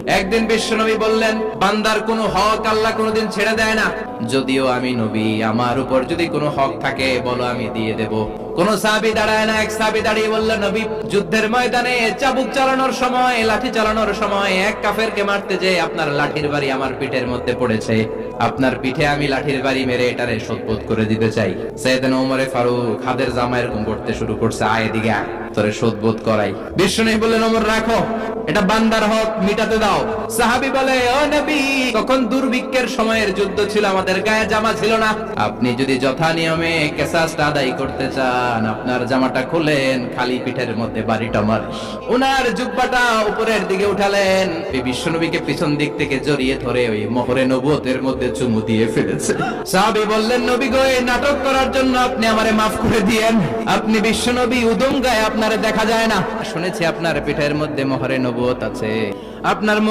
একদিন বিশ্বনবী বললেন, বান্দার কোনো হক আল্লাহ কোনোদিন ছেড়ে দেয় না। যদিও আমি নবী, আমার উপর যদি কোনো হক থাকে বলো, আমি দিয়ে দেব। কোন সাহাবী দাঁড়ায় না। এক সাহাবী দাঁড়িয়ে বললেন, নবী, যুদ্ধের ময়দানে চাবুক চালানোর সময়, লাঠি চালানোর সময় এক কাফেরকে মারতে যেয়ে আপনার লাঠির বাড়ি আমার পিঠের মধ্যে পড়েছে। আপনার পিঠে আমি লাঠির বাড়ি মেরে এটারে শোধবোধ করে দিতে চাই। সাইয়েদনা ওমরে ফারুক হাতের জামা এরকম করতে শুরু করছে, আয় এদিকে আয়, তোরে শোধবোধ করাই। বিশ্বনবী বললেন, ওমর রাখো, এটা বান্দার হক, মিটাতে দাও। সাহাবী বলে, ও নবী, তখন দুর্ভিক্ষের সময়ের যুদ্ধ ছিল, আমাদের গায়ে জামা ছিল না। আপনি যদি যথা নিয়মে কেসাসটা আদায় করতে চান, আপনার জামাটা খুলেন, খালি পিঠের মধ্যে বাড়িটা মার। ওনার জুব্বাটা উপরের দিকে উঠালেন, বিশ্বনবীকে পিছন দিক থেকে জড়িয়ে ধরে ওই মোহরে নবুয়তের মধ্যে চুমু দিয়ে ফেলেছে। সাহাবী বললেন, নবী গো, এই নাটক করার জন্য আপনি আমারে মাফ করে দিয়েন। আপনি বিশ্বনবী, উদম গায়ে আপনারে দেখা যায় না। শুনেছি আপনার পিঠের মধ্যে মোহরে নবুয়ত আছে। আপনার